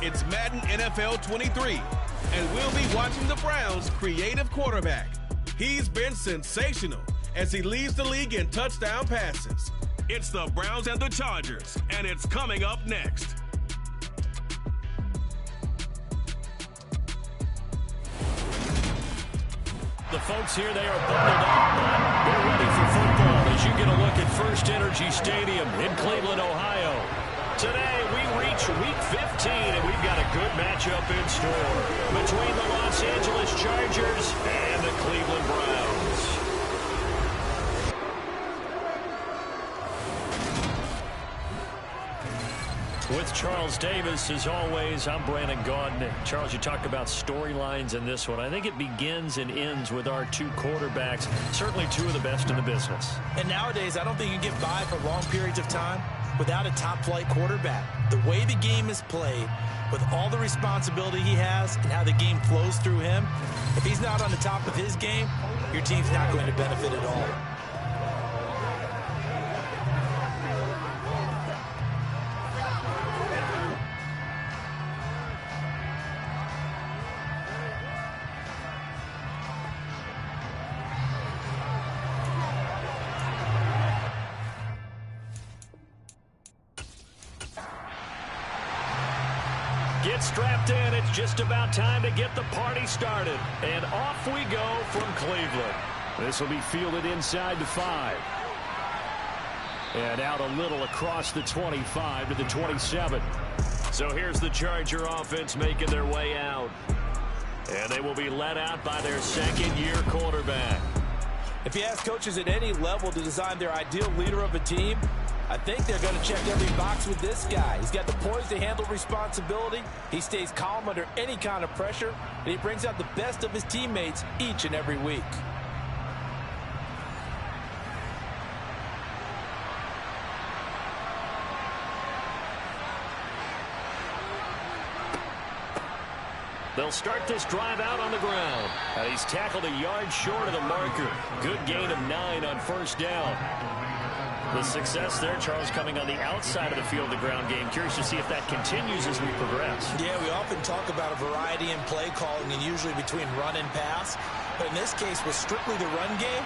It's Madden NFL 23, and we'll be watching the Browns' creative quarterback. He's been sensational as he leads the league in touchdown passes. It's the Browns and the Chargers, and it's coming up next. The folks here, they are bundled up, but they're ready for football as you get a look at First Energy Stadium in Cleveland, Ohio. Today, we reach Week 15, and we've got a good matchup in store between the Los Angeles Chargers and the Cleveland Browns. With Charles Davis, as always, I'm Brandon Gaudin. Charles, you talk about storylines in this one. I think it begins and ends with our two quarterbacks, certainly two of the best in the business. And nowadays, I don't think you get by for long periods of time without a top-flight quarterback. The way the game is played, with all the responsibility he has and how the game flows through him, if he's not on the top of his game, your team's not going to benefit at all. Get strapped in. It's just about time to get the party started. And off we go from Cleveland. This will be fielded inside the 5. And out a little across the 25 to the 27. So here's the Charger offense making their way out. And they will be led out by their second-year quarterback. If you ask coaches at any level to design their ideal leader of a team, I think they're going to check every box with this guy. He's got the poise to handle responsibility. He stays calm under any kind of pressure, and he brings out the best of his teammates each and every week. They'll start this drive out on the ground. And he's tackled a yard short of the marker. Good gain of 9 on first down. The success there, Charles, coming on the outside of the field, the ground game. Curious to see if that continues as we progress. Yeah, we often talk about a variety in play calling and usually between run and pass. But in this case, with strictly the run game,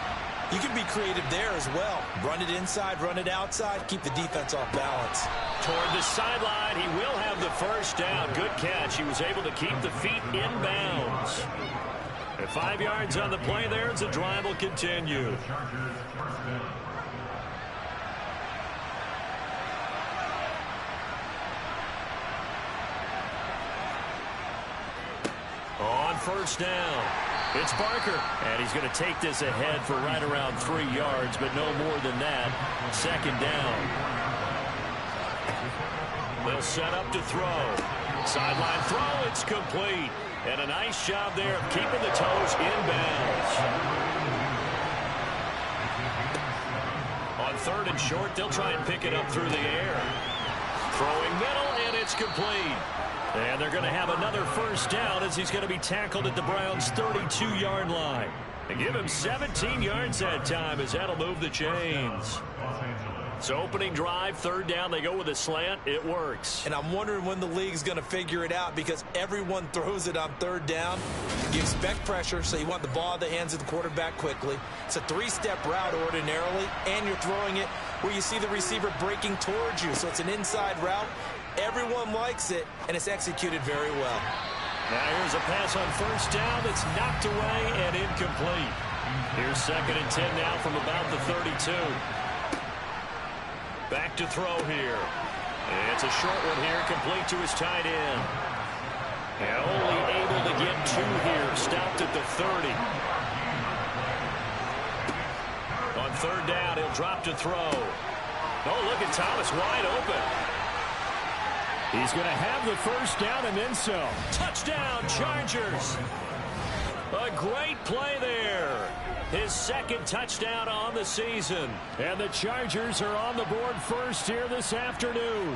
you can be creative there as well. Run it inside, run it outside, keep the defense off balance. Toward the sideline, he will have the first down. Good catch. He was able to keep the feet in bounds. And 5 yards on the play there as the drive will continue. On first down, it's Barker, and he's going to take this ahead for right around 3 yards, but no more than that. Second down. They'll set up to throw. Sideline throw, it's complete. And a nice job there of keeping the toes in bounds. On third and short, they'll try and pick it up through the air. Throwing middle, and it's complete. And they're going to have another first down as he's going to be tackled at the Browns' 32-yard line. And give him 17 yards that time as that'll move the chains. So opening drive, third down, they go with a slant. It works. And I'm wondering when the league's going to figure it out because everyone throws it on third down. You expect pressure, so you want the ball in the hands of the quarterback quickly. It's a 3-step route ordinarily, and you're throwing it where you see the receiver breaking towards you. So it's an inside route. Everyone likes it, and it's executed very well. Now here's a pass on first down that's knocked away and incomplete. Here's 2nd and 10 now from about the 32. Back to throw here. It's a short one here, complete to his tight end. And only able to get 2 here, stopped at the 30. On third down, he'll drop to throw. Oh, look at Thomas wide open. He's going to have the first down and then some. Touchdown, Chargers. A great play there. His 2nd touchdown on the season. And the Chargers are on the board first here this afternoon.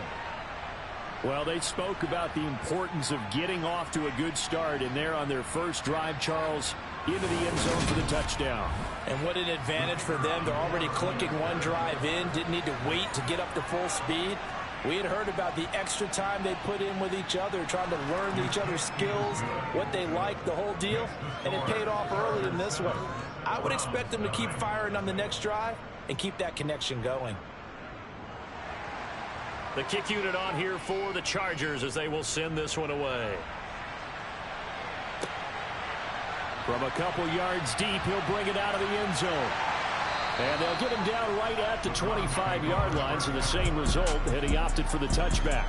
Well, they spoke about the importance of getting off to a good start, and they're on their first drive, Charles, into the end zone for the touchdown. And what an advantage for them. They're already clicking one drive in, didn't need to wait to get up to full speed. We had heard about the extra time they put in with each other, trying to learn each other's skills, what they like, the whole deal, and it paid off early in this one. I would expect them to keep firing on the next drive and keep that connection going. The kick unit on here for the Chargers as they will send this one away. From a couple yards deep, he'll bring it out of the end zone. And they'll get him down right at the 25-yard line, so the same result, had he opted for the touchback.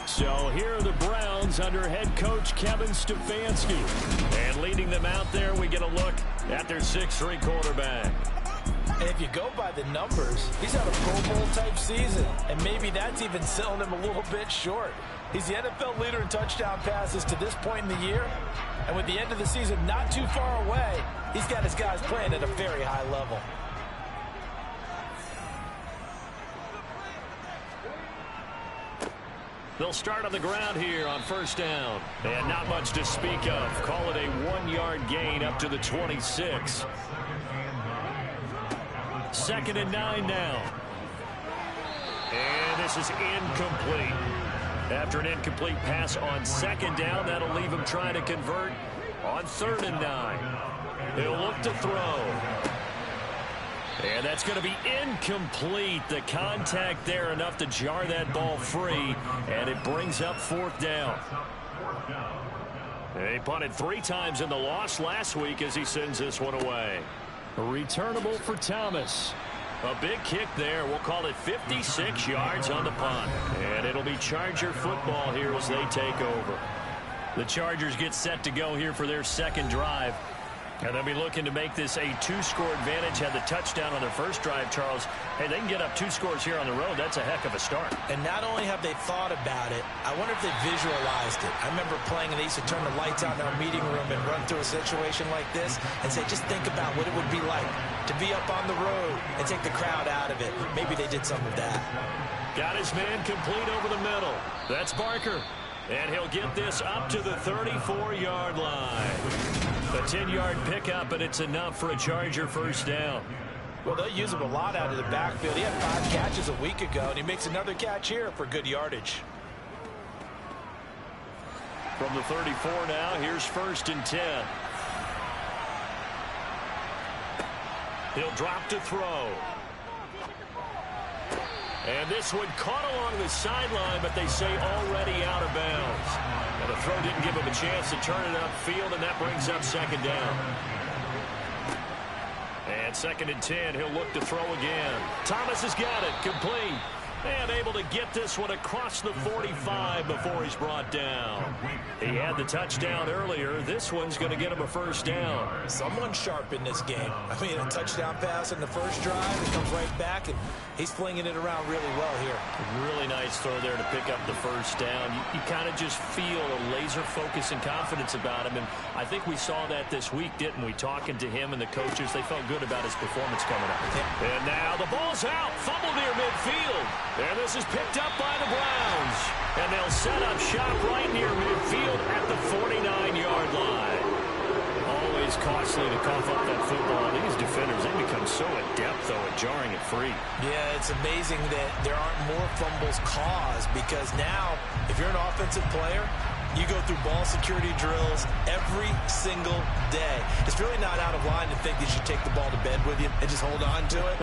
So here are the Browns under head coach Kevin Stefanski. And leading them out there, we get a look at their 6'3" quarterback. And if you go by the numbers, he's had a Pro Bowl type season, and maybe that's even selling him a little bit short. He's the NFL leader in touchdown passes to this point in the year, and with the end of the season not too far away, he's got his guys playing at a very high level. They'll start on the ground here on first down. And not much to speak of. Call it a 1-yard gain up to the 26. 2nd and 9 now. And this is incomplete. After an incomplete pass on 2nd down, that'll leave him trying to convert on 3rd and 9. He'll look to throw. And that's going to be incomplete. The contact there enough to jar that ball free, and it brings up 4th down. He punted 3 times in the loss last week as he sends this one away. Returnable for Thomas. A big kick there. We'll call it 56 yards on the punt. And it'll be Charger football here as they take over. The Chargers get set to go here for their 2nd drive. And they'll be looking to make this a 2-score advantage. Had the touchdown on their first drive, Charles. Hey, they can get up 2 scores here on the road. That's a heck of a start. And not only have they thought about it, I wonder if they visualized it. I remember playing, and they used to turn the lights out in our meeting room and run through a situation like this and say, just think about what it would be like to be up on the road and take the crowd out of it. Maybe they did some of that. Got his man complete over the middle. That's Barker. And he'll get this up to the 34-yard line. A 10-yard pickup, and it's enough for a Charger first down. Well, they'll use him a lot out of the backfield. He had 5 catches a week ago, and he makes another catch here for good yardage. From the 34 now, here's 1st and 10. He'll drop to throw. And this one caught along the sideline, but they say already out of bounds. And the throw didn't give him a chance to turn it upfield, and that brings up 2nd down. And 2nd and 10, he'll look to throw again. Thomas has got it, complete. And able to get this one across the 45 before he's brought down. He had the touchdown earlier. This one's going to get him a first down. Someone's sharp in this game. I mean, a touchdown pass in the first drive. It comes right back, and he's flinging it around really well here. Really nice throw there to pick up the first down. You kind of just feel a laser focus and confidence about him, and I think we saw that this week, didn't we? Talking to him and the coaches, they felt good about his performance coming up. Yeah. And now the ball's out. Fumble near midfield. And this is picked up by the Browns. And they'll set up shop right near midfield at the 49-yard line. Always costly to cough up that football. These defenders, they become so adept, though, at jarring it free. Yeah, it's amazing that there aren't more fumbles caused, because now, if you're an offensive player, you go through ball security drills every single day. It's really not out of line to think you should take the ball to bed with you and just hold on to it.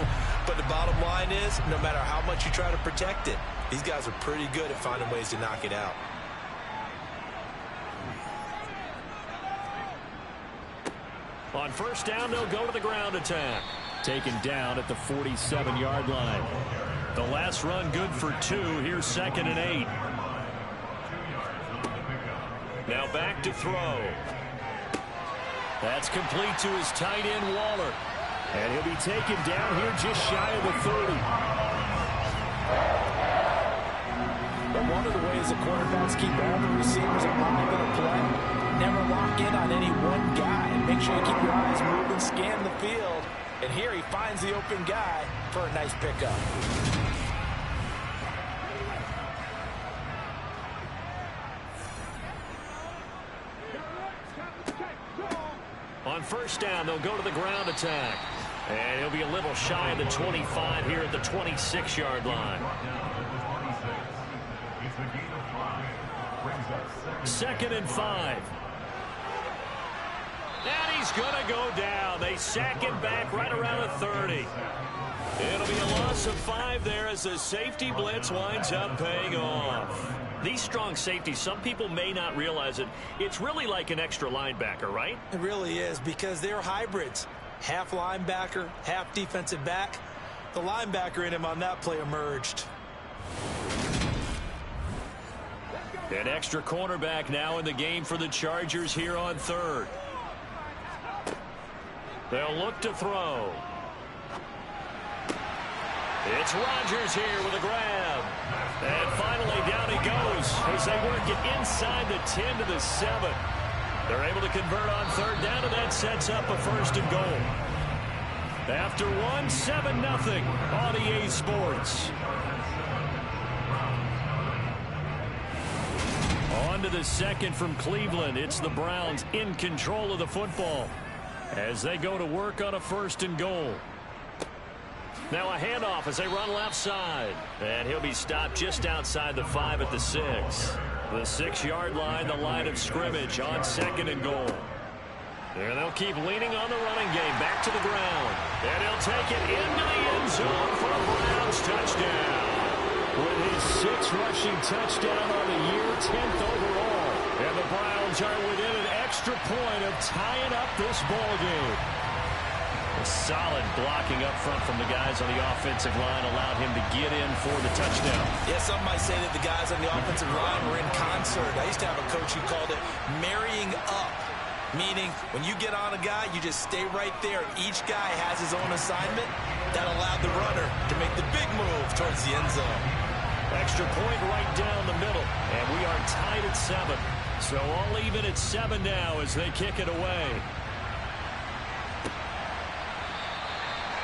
But the bottom line is, no matter how much you try to protect it, these guys are pretty good at finding ways to knock it out. On first down, they'll go to the ground attack. Taken down at the 47-yard line. The last run good for 2. Here's 2nd and 8. Now back to throw. That's complete to his tight end, Waller. And he'll be taken down here just shy of the 30. But one of the ways the quarterbacks keep all the receivers alive in a play, never lock in on any one guy. And make sure you keep your eyes moving, scan the field. And here he finds the open guy for a nice pickup. On first down, they'll go to the ground attack. And he'll be a little shy of the 25 here at the 26-yard line. Second and 5. And he's going to go down. They sack him back right around the 30. It'll be a loss of 5 there as the safety blitz winds up paying off. These strong safeties, some people may not realize it. It's really like an extra linebacker, right? It really is, because they're hybrids. Half linebacker, half defensive back. The linebacker in him on that play emerged. An extra cornerback now in the game for the Chargers here on third. They'll look to throw. It's Rodgers here with a grab. And finally down he goes as they work it inside the 10 to the 7. They're able to convert on third down, and that sets up a first and goal. After 7-0 on EA Sports. On to the second from Cleveland. It's the Browns in control of the football as they go to work on a first and goal. Now a handoff as they run left side. And he'll be stopped just outside the 5 at the 6. The 6-yard line, the line of scrimmage on second and goal. And they'll keep leaning on the running game. Back to the ground. And he'll take it into the end zone for a Browns touchdown. With his 6th rushing touchdown on the year, 10th overall. And the Browns are within an extra point of tying up this ball game. A solid blocking up front from the guys on the offensive line allowed him to get in for the touchdown. Yeah, some might say that the guys on the offensive line were in concert. I used to have a coach who called it marrying up, meaning when you get on a guy, you just stay right there. Each guy has his own assignment. That allowed the runner to make the big move towards the end zone. Extra point right down the middle, and we are tied at 7. So all even at 7 now as they kick it away.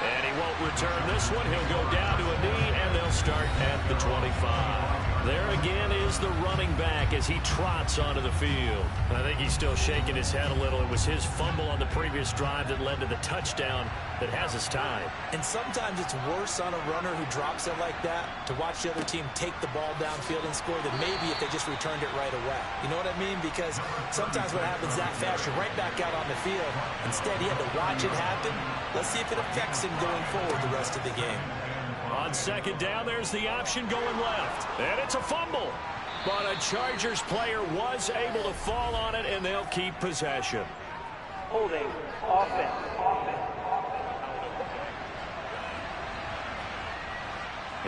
And he won't return this one. He'll go down to a knee, and they'll start at the 25. There again is the running back as he trots onto the field. I think he's still shaking his head a little. It was his fumble on the previous drive that led to the touchdown that has us tied. And sometimes it's worse on a runner who drops it like that to watch the other team take the ball downfield and score than maybe if they just returned it right away. You know what I mean? Because sometimes what happens that fast, you're right back out on the field. Instead, he had to watch it happen. Let's see if it affects him going forward the rest of the game. On second down, there's the option going left. And it's a fumble. But a Chargers player was able to fall on it, and they'll keep possession. Holding offense.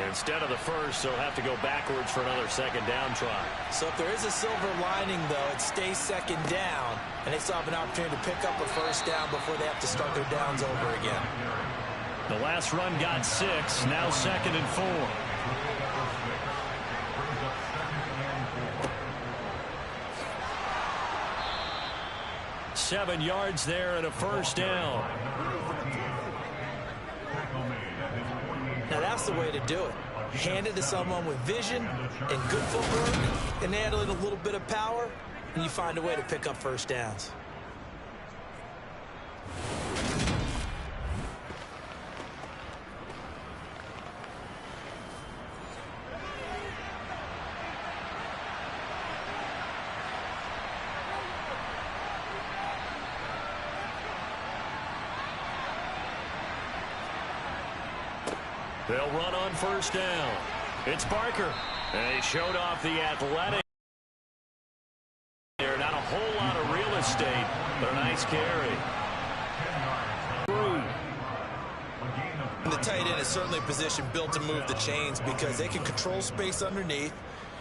Instead of the first, they'll have to go backwards for another second down try. So if there is a silver lining, though, it stays second down, and they still have an opportunity to pick up a first down before they have to start their downs over again. The last run got 6, now second and 4. Seven yards there and a first down. Now that's the way to do it. Hand it to someone with vision and good footwork, and add a little bit of power, and you find a way to pick up first downs. They'll run on first down. It's Barker. And he showed off the athletic. There, not a whole lot of real estate, but a nice carry. And the tight end is certainly a position built to move the chains because they can control space underneath.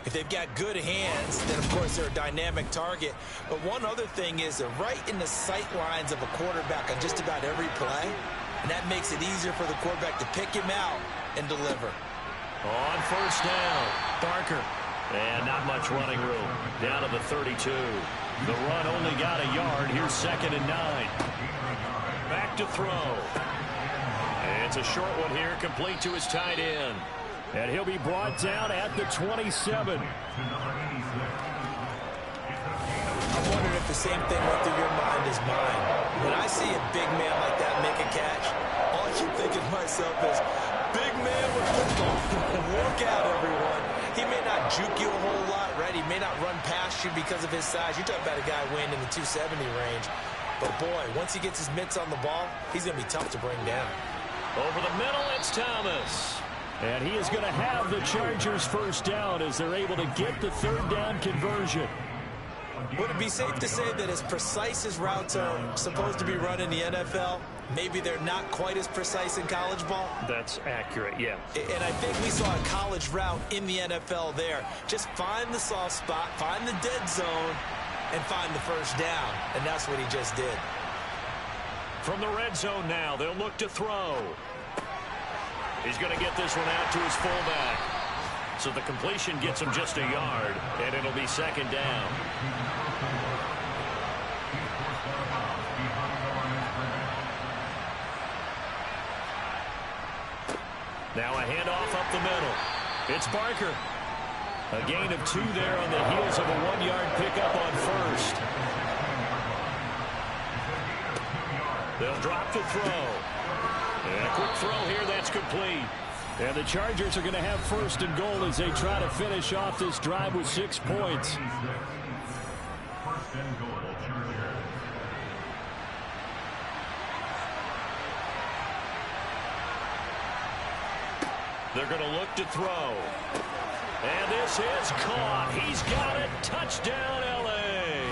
If they've got good hands, then, of course, they're a dynamic target. But one other thing is they're right in the sight lines of a quarterback on just about every play. And that makes it easier for the quarterback to pick him out and deliver. On first down, Barker. And not much running room. Down to the 32. The run only got a yard. Here's second and 9. Back to throw. And it's a short one here, complete to his tight end. And he'll be brought down at the 27. I'm wondering if the same thing went through your mind as mine. When I see a big man like that make a catch, all I keep thinking to myself is, big man with football. Look out, everyone. He may not juke you a whole lot, right? He may not run past you because of his size. You're talking about a guy weighing in the 270 range. But, boy, once he gets his mitts on the ball, he's going to be tough to bring down. Over the middle, it's Thomas. And he is going to have the Chargers first down as they're able to get the third down conversion. Would it be safe to say that as precise as routes are supposed to be run in the NFL, maybe they're not quite as precise in college ball? That's accurate, yeah. And I think we saw a college route in the NFL there. Just find the soft spot, find the dead zone, and find the first down. And that's what he just did. From the red zone now, they'll look to throw. He's going to get this one out to his fullback. So the completion gets him just a yard, and it'll be second down. Now a handoff up the middle. It's Barker. A gain of 2 there on the heels of a 1-yard pickup on first. They'll drop to throw. And a quick throw here, that's complete. And the Chargers are going to have first and goal as they try to finish off this drive with 6 points. They're going to look to throw. And this is caught. He's got it. Touchdown, L.A.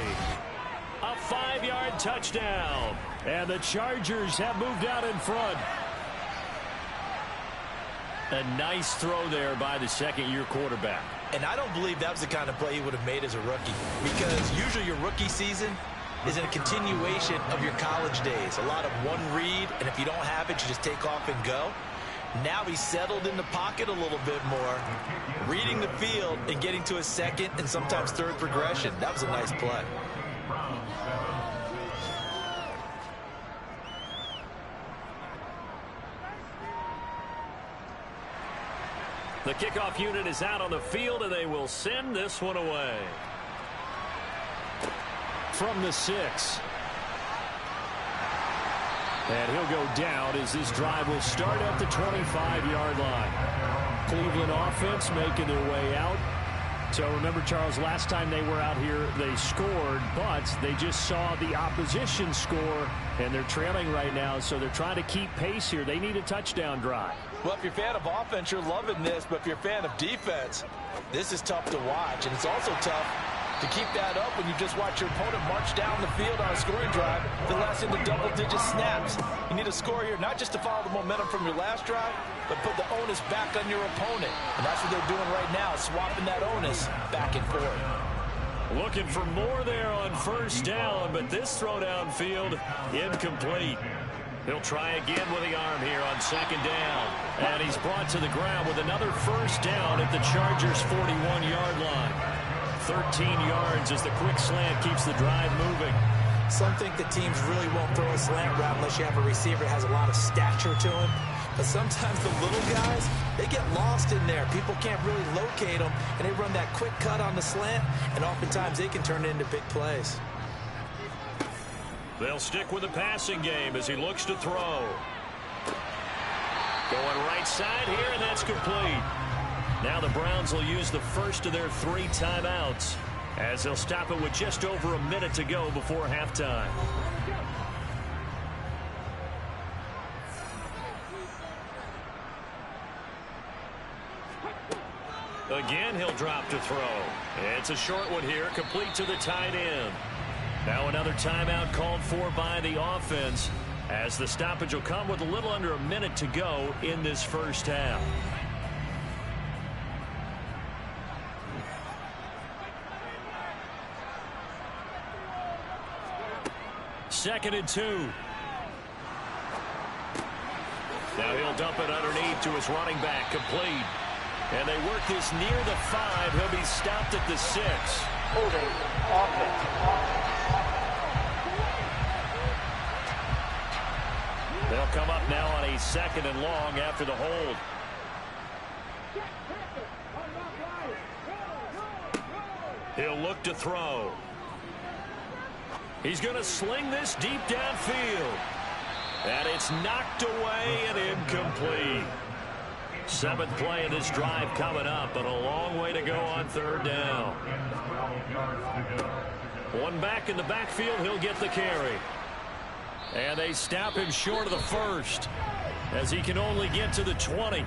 A 5-yard touchdown. And the Chargers have moved out in front. A nice throw there by the second-year quarterback. And I don't believe that was the kind of play he would have made as a rookie. Because usually your rookie season is in a continuation of your college days. A lot of one read, and if you don't have it, you just take off and go. Now he's settled in the pocket a little bit more, reading the field and getting to his second and sometimes third progression. That was a nice play. The kickoff unit is out on the field, and they will send this one away. From the 6. And he'll go down as this drive will start at the 25-yard line. Cleveland offense making their way out. So remember, Charles, last time they were out here, they scored, but they just saw the opposition score, and they're trailing right now, so they're trying to keep pace here. They need a touchdown drive. Well, if you're a fan of offense, you're loving this, but if you're a fan of defense, this is tough to watch, and it's also tough to keep that up when you just watch your opponent march down the field on a scoring drive that lasts into double-digit snaps. You need a score here, not just to follow the momentum from your last drive, but put the onus back on your opponent. And that's what they're doing right now, swapping that onus back and forth. Looking for more there on first down, but this throw downfield incomplete. He'll try again with the arm here on second down. And he's brought to the ground with another first down at the Chargers' 41-yard line. 13 yards as the quick slant keeps the drive moving. Some think the teams really won't throw a slant route unless you have a receiver that has a lot of stature to him. But sometimes the little guys, they get lost in there. People can't really locate them, and they run that quick cut on the slant, and oftentimes they can turn it into big plays. They'll stick with the passing game as he looks to throw. Going right side here, and that's complete. Now the Browns will use the first of their 3 timeouts as they'll stop it with just over a minute to go before halftime. Again, he'll drop to throw. It's a short one here, complete to the tight end. Now another timeout called for by the offense as the stoppage will come with a little under a minute to go in this first half. Second and 2. Now he'll dump it underneath to his running back, complete. And they work this near the 5. He'll be stopped at the 6. Holding offense. They'll come up now on a second and long after the hold. He'll look to throw. He's going to sling this deep downfield. And it's knocked away and incomplete. Seventh play of this drive coming up, but a long way to go on third down. One back in the backfield, he'll get the carry. And they stop him short of the first as he can only get to the 20.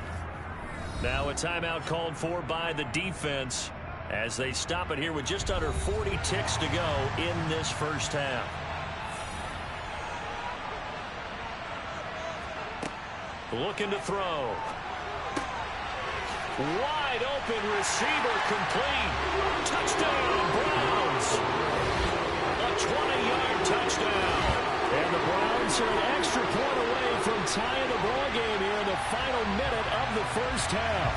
Now a timeout called for by the defense as they stop it here with just under 40 ticks to go in this first half. Looking to throw. Wide open receiver complete. Touchdown, Browns. A 20-yard touchdown. And the Browns are an extra point away from tying the ball game here in the final minute of the first half.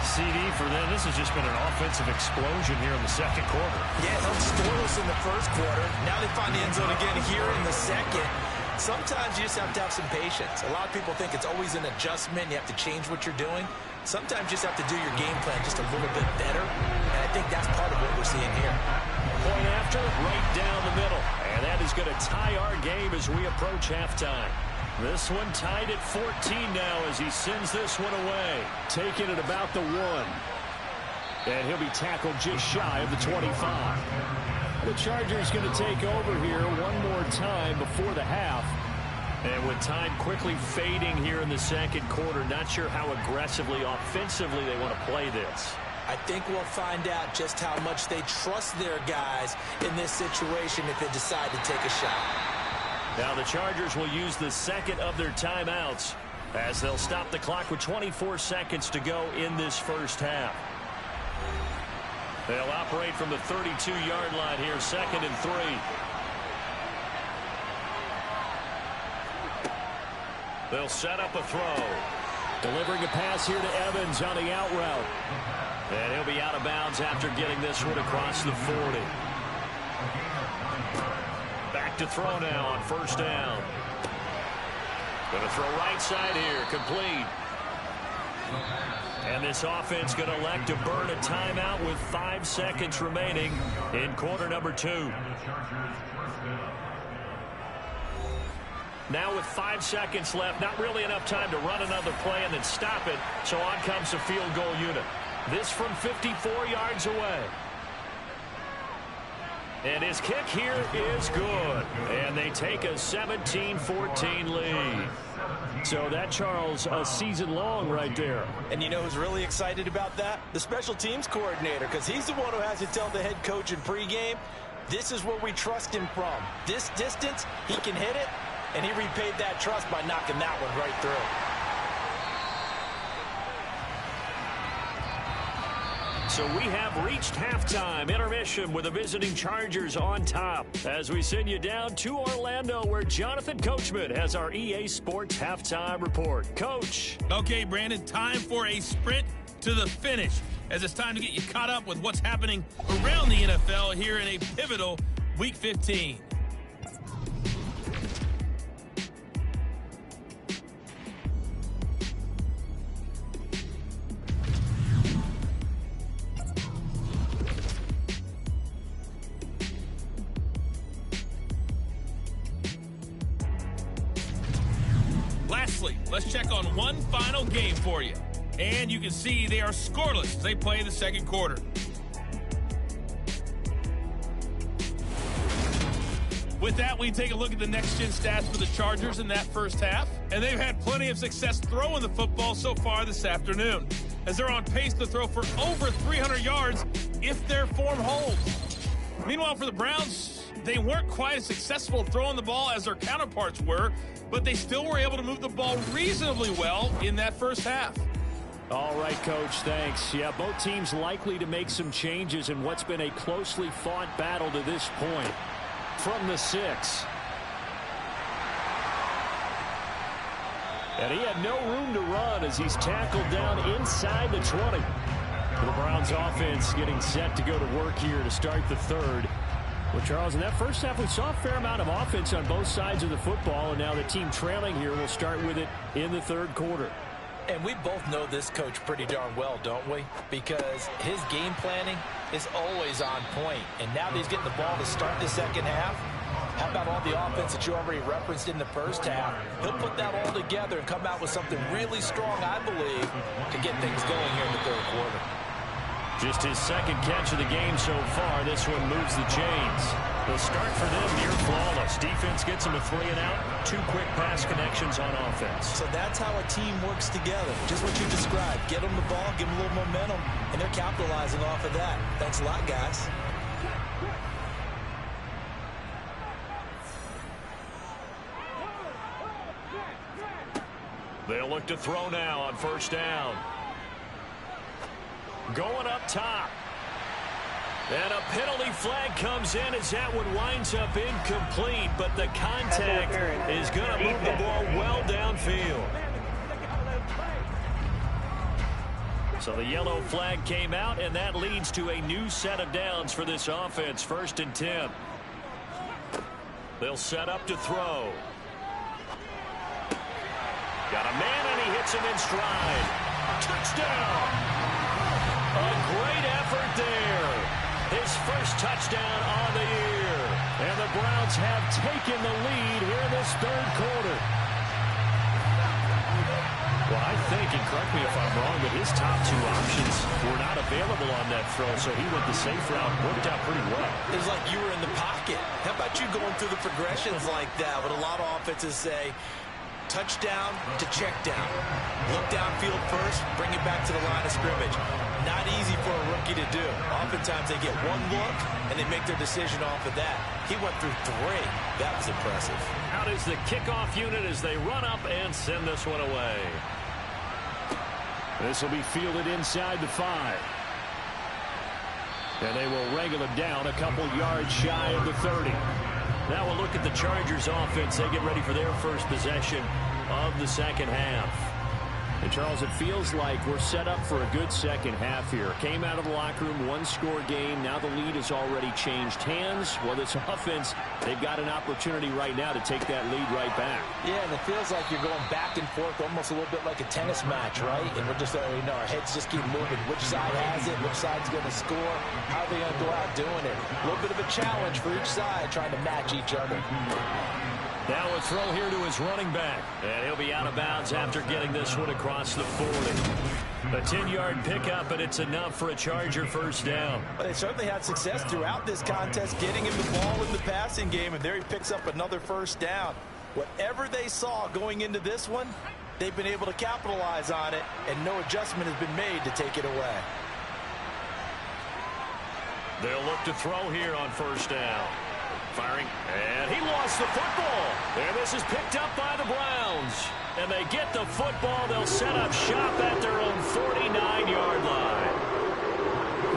CD for them, this has just been an offensive explosion here in the second quarter. Yeah, held scoreless in the first quarter. Now they find the end zone again here in the second. Sometimes you just have to have some patience. A lot of people think it's always an adjustment. You have to change what you're doing. Sometimes you just have to do your game plan just a little bit better. And I think that's part of what we're seeing here. Point after, right down the middle. And that is going to tie our game as we approach halftime. This one tied at 14 now as he sends this one away. Taking it about the 1. And he'll be tackled just shy of the 25. The Chargers going to take over here one more time before the half. And with time quickly fading here in the second quarter, not sure how aggressively, offensively they want to play this. I think we'll find out just how much they trust their guys in this situation if they decide to take a shot. Now the Chargers will use the second of their timeouts as they'll stop the clock with 24 seconds to go in this first half. They'll operate from the 32-yard line here, 2nd and 3. They'll set up a throw. Delivering a pass here to Evans on the out route. And he'll be out of bounds after getting this one across the 40. Back to throw now on first down. Going to throw right side here, complete. And this offense going to elect to burn a timeout with 5 seconds remaining in quarter number 2. Now with 5 seconds left, not really enough time to run another play and then stop it. So on comes the field goal unit. This from 54 yards away. And his kick here is good. And they take a 17-14 lead. So that, Charles, a season long right there. And you know who's really excited about that? The special teams coordinator, because he's the one who has to tell the head coach in pregame, this is what we trust him from. This distance, he can hit it, and he repaid that trust by knocking that one right through. So we have reached halftime, intermission with the visiting Chargers on top as we send you down to Orlando where Jonathan Coachman has our EA Sports halftime report. Coach. Okay, Brandon, time for a sprint to the finish as it's time to get you caught up with what's happening around the NFL here in a pivotal Week 15. Lastly, let's check on one final game for you. And you can see they are scoreless as they play the second quarter. With that, we take a look at the next-gen stats for the Chargers in that first half. And they've had plenty of success throwing the football so far this afternoon, as they're on pace to throw for over 300 yards if their form holds. Meanwhile, for the Browns, they weren't quite as successful throwing the ball as their counterparts were, but they still were able to move the ball reasonably well in that first half. All right, Coach, thanks. Yeah, both teams likely to make some changes in what's been a closely fought battle to this point. From the 6. And he had no room to run as he's tackled down inside the 20. The Browns offense getting set to go to work here to start the third. Well, Charles, in that first half, we saw a fair amount of offense on both sides of the football, and now the team trailing here will start with it in the third quarter. And we both know this coach pretty darn well, don't we? Because his game planning is always on point. And now that he's getting the ball to start the second half, How about all the offense that you already referenced in the first half? He'll put that all together and come out with something really strong, I believe, to get things going here in the third quarter. Just his second catch of the game so far. This one moves the chains. The start for them near flawless. Defense gets them a 3 and out. 2 quick pass connections on offense. So that's how a team works together. Just what you described. Get them the ball, give them a little momentum, and they're capitalizing off of that. Thanks a lot, guys. They'll look to throw now on first down. Going up top. And a penalty flag comes in as that one winds up incomplete, but the contact is going to move the ball well downfield. So the yellow flag came out, and that leads to a new set of downs for this offense. 1st and 10. They'll set up to throw. Got a man, and he hits him in stride. Touchdown! A great effort there. His first touchdown on the year. And the Browns have taken the lead here in this third quarter. Well, I think, and correct me if I'm wrong, but his top 2 options were not available on that throw, so he went the safe route. Worked out pretty well. It was like you were in the pocket. How about you going through the progressions like that? What a lot of offenses say, touchdown to check down. Look downfield first, bring it back to the line of scrimmage. Not easy for a rookie to do. Oftentimes they get one look and they make their decision off of that. He went through 3. That was impressive. Out is the kickoff unit as they run up and send this one away. This will be fielded inside the 5. And they will wrangle it down a couple yards shy of the 30. Now we'll look at the Chargers offense. They get ready for their first possession of the second half. And, Charles, it feels like we're set up for a good second half here. Came out of the locker room, 1-score game. Now the lead has already changed hands. Well, this offense, they've got an opportunity right now to take that lead right back. Yeah, and it feels like you're going back and forth almost a little bit like a tennis match, right? And we're just, our heads just keep moving. Which side has it? Which side's going to score? How are they going to go out doing it? A little bit of a challenge for each side trying to match each other. Now a throw here to his running back. And he'll be out of bounds after getting this one across the 40. A 10-yard pickup, and it's enough for a Charger first down. But they certainly had success throughout this contest getting him the ball in the passing game, and there he picks up another first down. Whatever they saw going into this one, they've been able to capitalize on it, and no adjustment has been made to take it away. They'll look to throw here on first down. Firing, and he lost the football. And this is picked up by the Browns. And they get the football. They'll set up shop at their own 49-yard line.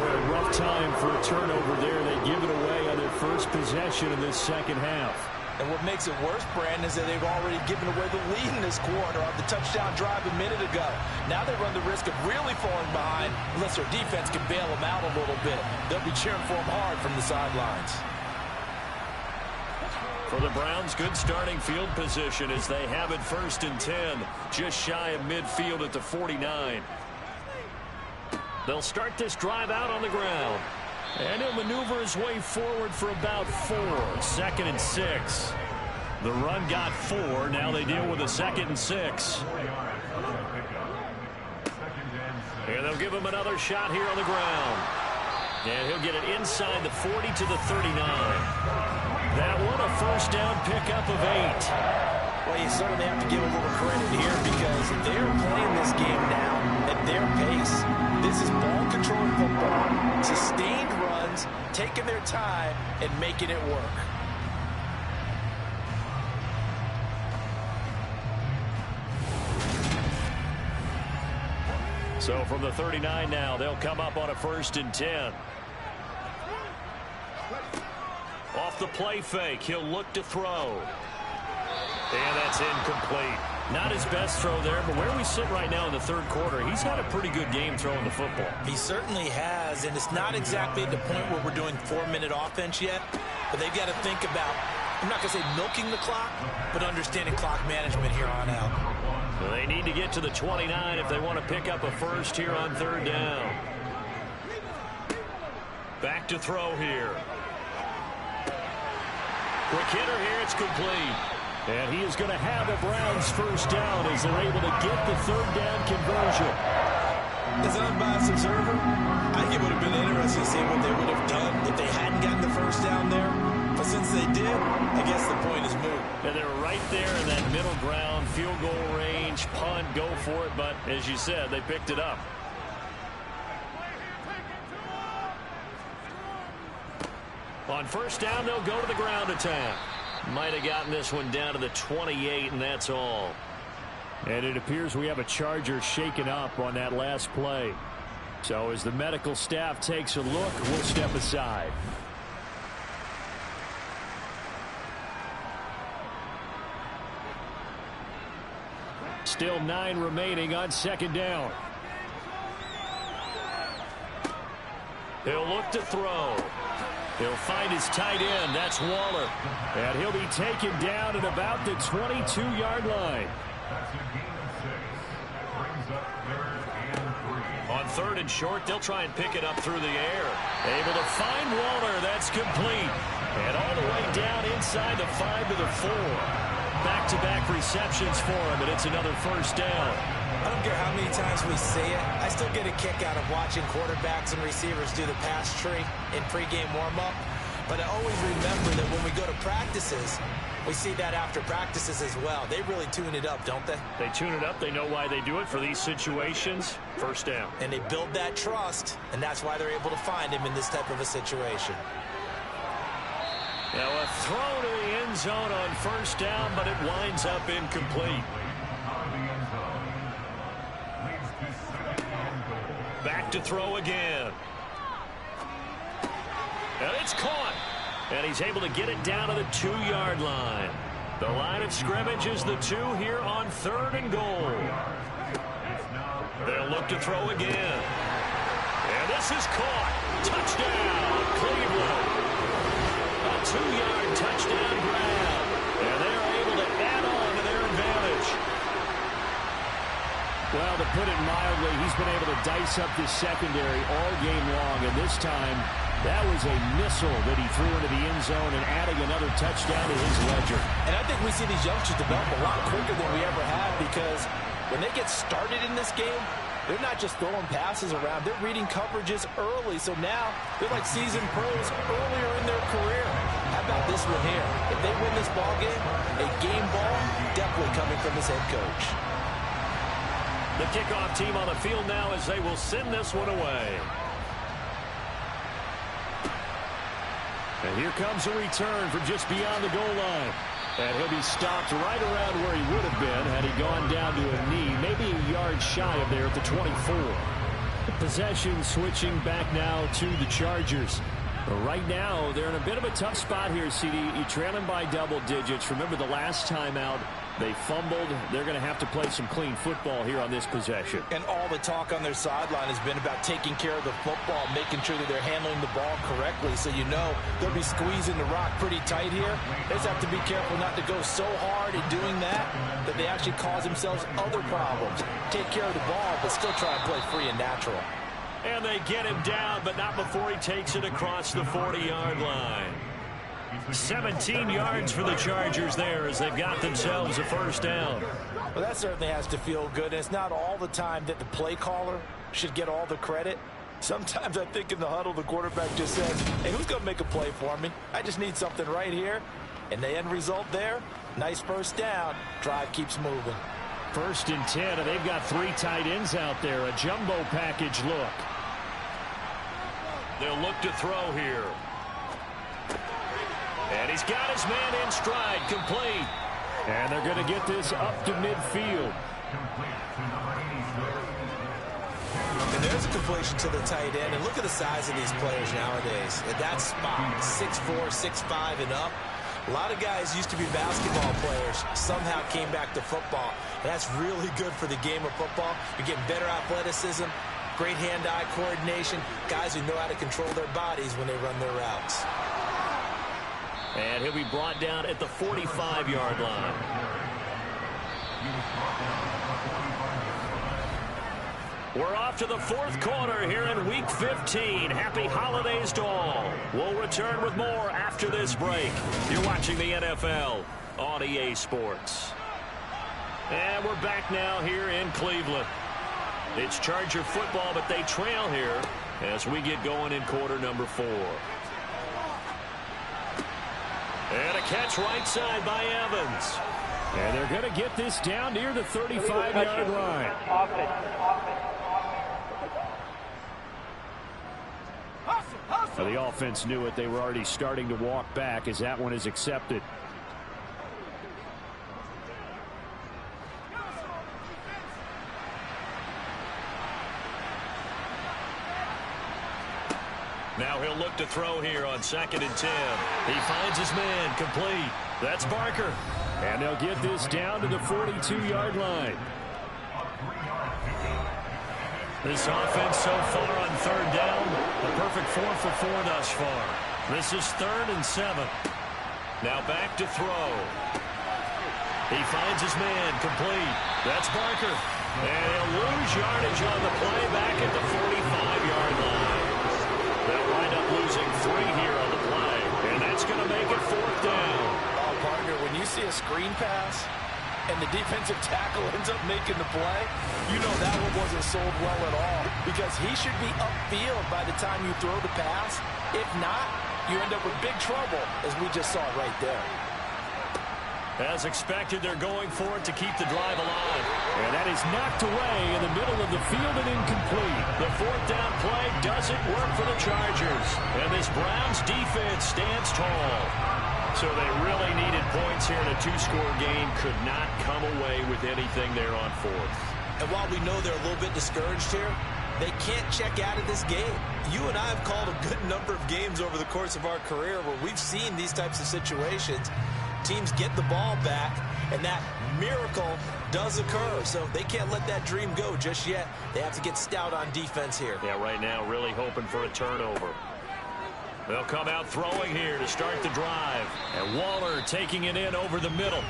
Well, a rough time for a turnover there. They give it away on their first possession in this second half. And what makes it worse, Brandon, is that they've already given away the lead in this quarter on the touchdown drive a minute ago. Now they run the risk of really falling behind unless their defense can bail them out a little bit. They'll be cheering for them hard from the sidelines. For the Browns, good starting field position as they have it 1st and 10, just shy of midfield at the 49. They'll start this drive out on the ground. And he'll maneuver his way forward for about 4. 2nd and 6. The run got 4. Now they deal with a 2nd and 6. And they'll give him another shot here on the ground. And he'll get it inside the 40 to the 39. That one a first down pickup of 8. Well, you certainly have to give a little credit here because they're playing this game now at their pace. This is ball control football, sustained runs, taking their time and making it work. So from the 39 now, they'll come up on a 1st and 10. Off the play fake, he'll look to throw. And that's incomplete. Not his best throw there, but where we sit right now in the third quarter, he's had a pretty good game throwing the football. He certainly has, and it's not exactly at the point where we're doing 4-minute offense yet, but they've got to think about, I'm not going to say milking the clock, but understanding clock management here on out. Well, they need to get to the 29 if they want to pick up a first here on 3rd down. Back to throw here. Quick hitter here, it's complete. And he is going to have a Browns first down as they're able to get the third down conversion. As an unbiased observer, I think it would have been interesting to see what they would have done if they hadn't gotten the first down there. But since they did, I guess the point is moot. And they were right there in that middle ground, field goal range, punt, go for it. But as you said, they picked it up. On first down, they'll go to the ground attack. Might have gotten this one down to the 28, and that's all. And it appears we have a Charger shaken up on that last play. So as the medical staff takes a look, we'll step aside. Still 9 remaining on second down. He'll look to throw. He'll find his tight end. That's Waller. And he'll be taken down at about the 22-yard line. On third and short, they'll try and pick it up through the air. Able to find Waller. That's complete. And all the way down inside the 5 to the 4. Back-to-back receptions for him, and it's another first down. I don't care how many times we say it. I still get a kick out of watching quarterbacks and receivers do the pass tree in pregame warm-up. But I always remember that when we go to practices, we see that after practices as well. They really tune it up, don't they? They tune it up. They know why they do it for these situations. First down. And they build that trust, and that's why they're able to find him in this type of a situation. Now a throw to the end zone on first down, but it winds up incomplete. Back to throw again. And it's caught. And he's able to get it down to the 2-yard line. The line of scrimmage is the 2 here on third and goal. They'll look to throw again. And this is caught. Touchdown, Cleveland. A 2-yard touchdown grab. And they're able to add on to their advantage. Well, to put it mildly, he's been able to dice up this secondary all game long. And this time, that was a missile that he threw into the end zone and adding another touchdown to his ledger. And I think we see these youngsters develop a lot quicker than we ever have, because when they get started in this game, they're not just throwing passes around. They're reading coverages early. So now they're like seasoned pros earlier in their career. How about this one here? If they win this ball game, a game ball definitely coming from his head coach. The kickoff team on the field now as they will send this one away. And here comes a return from just beyond the goal line. And he'll be stopped right around where he would have been had he gone down to a knee, maybe a yard shy of there at the 24. Possession switching back now to the Chargers. But right now, they're in a bit of a tough spot here, CD. You're trailing by double digits. Remember the last time out, they fumbled. They're going to have to play some clean football here on this possession. And all the talk on their sideline has been about taking care of the football, making sure that they're handling the ball correctly. So you know they'll be squeezing the rock pretty tight here. They just have to be careful not to go so hard in doing that they actually cause themselves other problems. Take care of the ball, but still try and play free and natural. And they get him down, but not before he takes it across the 40-yard line. 17 yards for the Chargers there as they've got themselves a first down. Well, that certainly has to feel good. And it's not all the time that the play caller should get all the credit. Sometimes I think in the huddle, the quarterback just says, hey, who's going to make a play for me? I just need something right here. And the end result there, nice first down. Drive keeps moving. 1st and 10, and they've got 3 tight ends out there. A jumbo package look. They'll look to throw here. And he's got his man in stride, complete. And they're going to get this up to midfield. And there's a completion to the tight end. And look at the size of these players nowadays. At that spot, 6'4", 6'5", and up. A lot of guys used to be basketball players, somehow came back to football. And that's really good for the game of football. You're getting better athleticism, great hand-eye coordination, guys who know how to control their bodies when they run their routes. And he'll be brought down at the 45-yard line. We're off to the fourth quarter here in Week 15. Happy holidays to all. We'll return with more after this break. You're watching the NFL on EA Sports. And we're back now here in Cleveland. It's Charger football, but they trail here as we get going in quarter number 4. And a catch right side by Evans. And they're going to get this down near the 35-yard line. Well, the offense knew it. They were already starting to walk back as that one is accepted. Now he'll look to throw here on 2nd and 10. He finds his man, complete. That's Barker. And they'll get this down to the 42-yard line. This offense so far on 3rd down, a perfect 4 for 4 thus far. This is 3rd and 7. Now back to throw. He finds his man, complete. That's Barker. And he'll lose yardage on the play back at the 45-yard line. They'll wind up losing 3 here on the play. And that's going to make it 4th down. Oh, partner, when you see a screen pass and the defensive tackle ends up making the play, you know that one wasn't sold well at all, because he should be upfield by the time you throw the pass. If not, you end up with big trouble, as we just saw right there. As expected, they're going for it to keep the drive alive. And that is knocked away in the middle of the field and incomplete. The 4th down play doesn't work for the Chargers. And this Browns defense stands tall. So they really needed points here in a 2-score game. Could not come away with anything there on 4th. And while we know they're a little bit discouraged here, they can't check out of this game. You and I have called a good number of games over the course of our career where we've seen these types of situations. Teams get the ball back, and that miracle does occur. So they can't let that dream go just yet. They have to get stout on defense here. Yeah, right now really hoping for a turnover. They'll come out throwing here to start the drive. And Waller taking it in over the middle.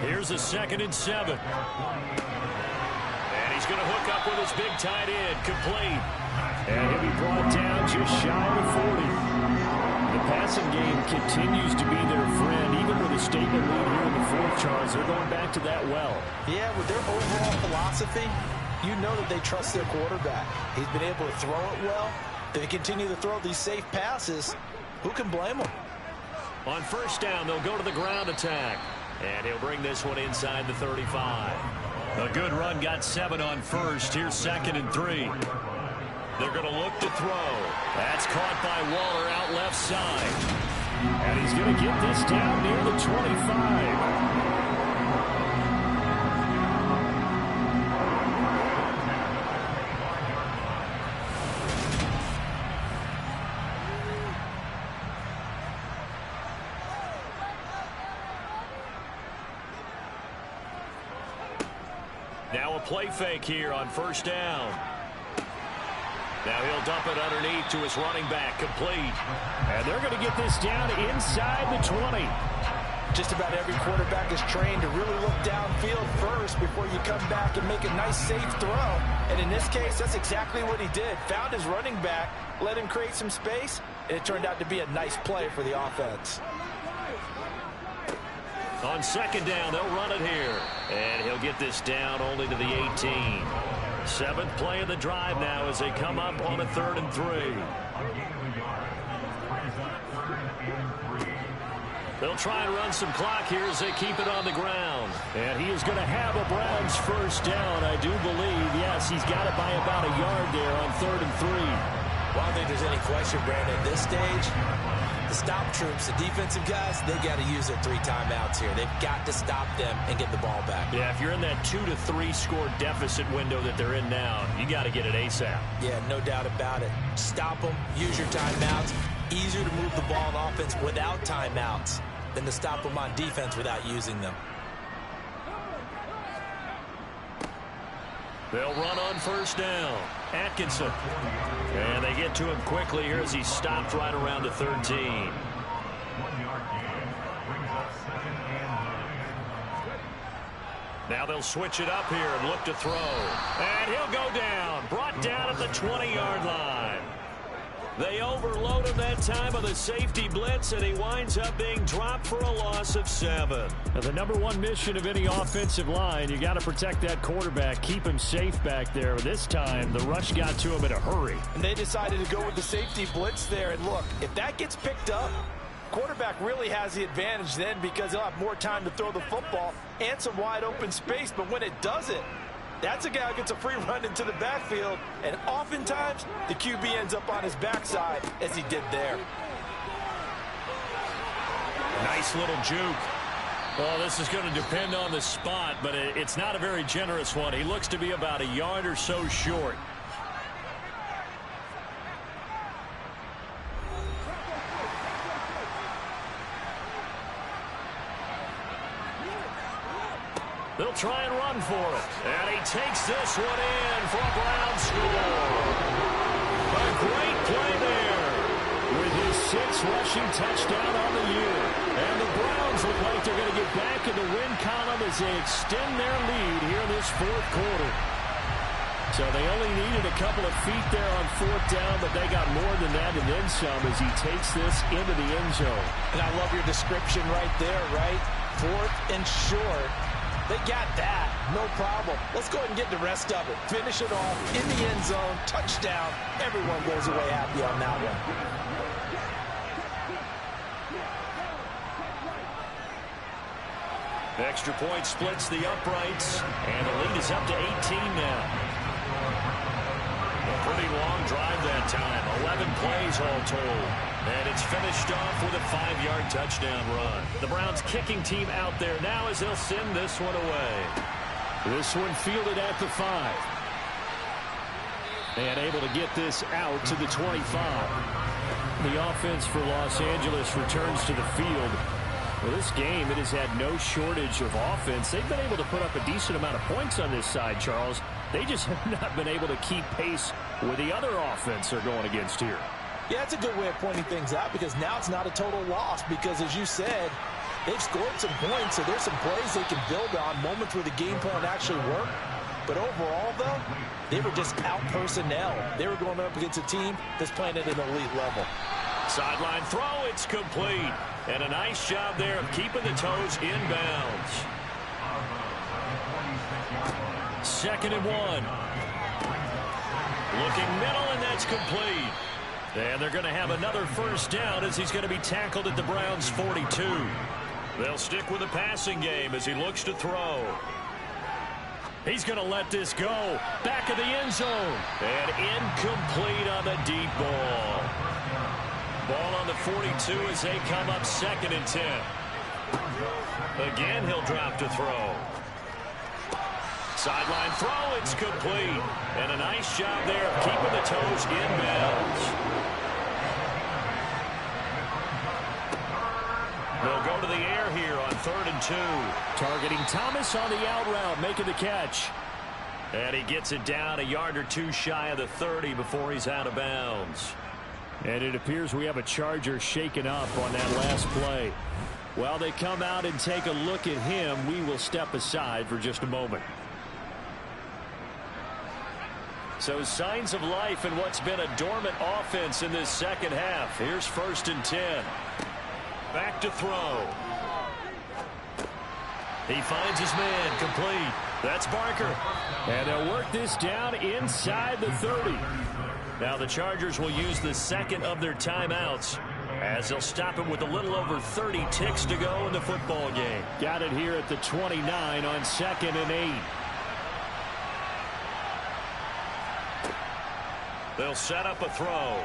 Here's a 2nd and 7. And he's going to hook up with his big tight end, complete. And he'll be brought down just shy of 40. The passing game continues to be their friend, even with a statement lead here in the 4th, Charles. They're going back to that well. Yeah, with their overall philosophy, you know that they trust their quarterback. He's been able to throw it well. They continue to throw these safe passes. Who can blame them? On 1st down, they'll go to the ground attack. And he'll bring this one inside the 35. A good run, got 7 on 1st. Here's 2nd and 3. They're going to look to throw. That's caught by Waller out left side. And he's going to get this down near the 25. Now a play fake here on 1st down. Now he'll dump it underneath to his running back, complete. And they're going to get this down inside the 20. Just about every quarterback is trained to really look downfield first before you come back and make a nice, safe throw. And in this case, that's exactly what he did. Found his running back, let him create some space, and it turned out to be a nice play for the offense. On 2nd down, they'll run it here. And he'll get this down only to the 18. 7th play of the drive now as they come up on a 3rd and 3. They'll try and run some clock here as they keep it on the ground. And he is going to have a Browns 1st down, I do believe. Yes, he's got it by about a yard there on 3rd and 3. Well, I don't think there's any question, Brandon, at this stage, the stop troops, the defensive guys, they got to use their 3 timeouts here. They've got to stop them and get the ball back. Yeah, if you're in that 2 to 3 score deficit window that they're in now, you got to get it ASAP. Yeah, no doubt about it. Stop them, use your timeouts. Easier to move the ball on offense without timeouts than to stop them on defense without using them. They'll run on 1st down. Atkinson. And they get to him quickly here as he stopped right around the 13. Now they'll switch it up here and look to throw. And he'll go down. Brought down at the 20-yard line. They overload him that time of the safety blitz, and he winds up being dropped for a loss of 7. Now, the number one mission of any offensive line, you got to protect that quarterback, keep him safe back there. This time, the rush got to him in a hurry. And they decided to go with the safety blitz there. And look, if that gets picked up, quarterback really has the advantage then because he'll have more time to throw the football and some wide open space. But when it doesn't, that's a guy who gets a free run into the backfield, and oftentimes the QB ends up on his backside as he did there. Nice little juke. Well, this is going to depend on the spot, but it's not a very generous one. He looks to be about a yard or so short. They'll try and run for it. And he takes this one in for a Brown score. A great play there. With his 6th rushing touchdown on the year. And the Browns look like they're going to get back in the win column as they extend their lead here in this 4th quarter. So they only needed a couple of feet there on 4th down, but they got more than that and then some as he takes this into the end zone. And I love your description right there, right? 4th and short. They got that. No problem. Let's go ahead and get the rest of it. Finish it off in the end zone. Touchdown. Everyone goes away happy on that one. Extra point splits the uprights, and the lead is up to 18 now. A pretty long drive that time. 11 plays all told. And it's finished off with a 5-yard touchdown run. The Browns kicking team out there now as they'll send this one away. This one fielded at the 5. And able to get this out to the 25. The offense for Los Angeles returns to the field. Well, this game, it has had no shortage of offense. They've been able to put up a decent amount of points on this side, Charles. They just have not been able to keep pace with the other offense they're going against here. Yeah, it's a good way of pointing things out because now it's not a total loss because, as you said, they've scored some points, so there's some plays they can build on, moments where the game plan actually worked. But overall, though, they were just out-personnel. They were going up against a team that's playing at an elite level. Sideline throw, it's complete. And a nice job there of keeping the toes inbounds. 2nd and 1. Looking middle, and that's complete. And they're going to have another first down as he's going to be tackled at the Browns' 42. They'll stick with the passing game as he looks to throw. He's going to let this go. Back of the end zone. And incomplete on the deep ball. Ball on the 42 as they come up 2nd and 10. Again, he'll drop to throw. Sideline throw, it's complete. And a nice job there of keeping the toes inbounds. They'll go to the air here on 3rd and 2. Targeting Thomas on the out route, making the catch. And he gets it down a yard or two shy of the 30 before he's out of bounds. And it appears we have a Charger shaken up on that last play. While they come out and take a look at him, we will step aside for just a moment. So signs of life in what's been a dormant offense in this second half. Here's 1st and 10. Back to throw. He finds his man, complete. That's Barker. And they'll work this down inside the 30. Now the Chargers will use the 2nd of their timeouts as they'll stop him with a little over 30 ticks to go in the football game. Got it here at the 29 on 2nd and 8. They'll set up a throw.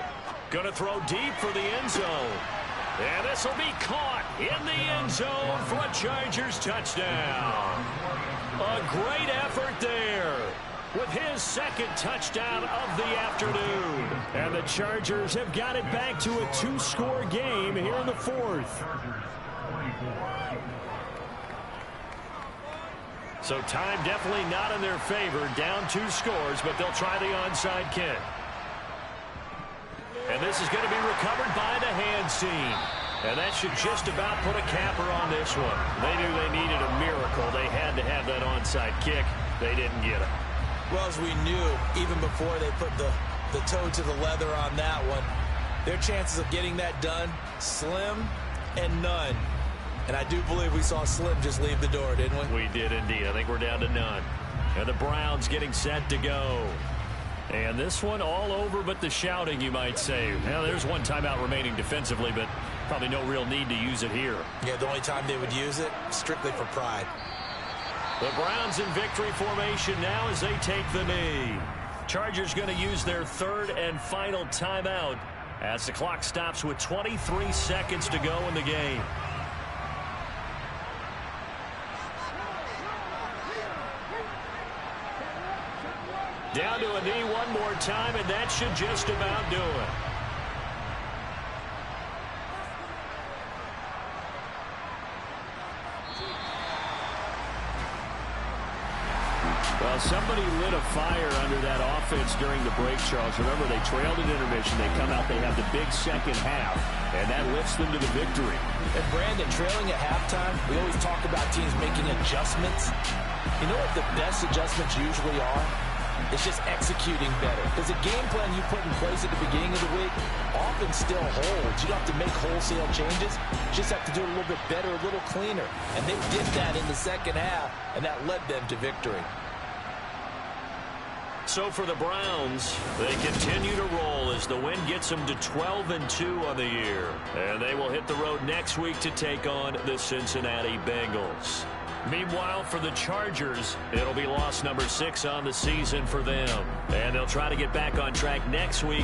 Going to throw deep for the end zone. And this will be caught in the end zone for a Chargers touchdown. A great effort there with his 2nd touchdown of the afternoon. And the Chargers have got it back to a 2-score game here in the 4th. So time definitely not in their favor. Down 2 scores, but they'll try the onside kick. And this is going to be recovered by the hands team. And that should just about put a capper on this one. They knew they needed a miracle. They had to have that onside kick. They didn't get it. Well, as we knew, even before they put the toe to the leather on that one, their chances of getting that done, slim and none. And I do believe we saw Slim just leave the door, didn't we? We did indeed. I think we're down to none. And the Browns getting set to go. And this one all over but the shouting, you might say. Now, there's one timeout remaining defensively, but probably no real need to use it here. Yeah, the only time they would use it, strictly for pride. The Browns in victory formation now as they take the knee. Chargers going to use their third and final timeout as the clock stops with 23 seconds to go in the game. Down to a knee one more time, and that should just about do it. Well, somebody lit a fire under that offense during the break, Charles. Remember, they trailed at intermission. They come out, they have the big second half, and that lifts them to the victory. And Brandon, trailing at halftime, we always talk about teams making adjustments. You know what the best adjustments usually are? It's just executing better. Because the game plan you put in place at the beginning of the week often still holds. You don't have to make wholesale changes. You just have to do it a little bit better, a little cleaner. And they did that in the second half, and that led them to victory. So for the Browns, they continue to roll as the win gets them to 12-2 on the year. And they will hit the road next week to take on the Cincinnati Bengals. Meanwhile, for the Chargers, it'll be loss number 6 on the season for them. And they'll try to get back on track next week.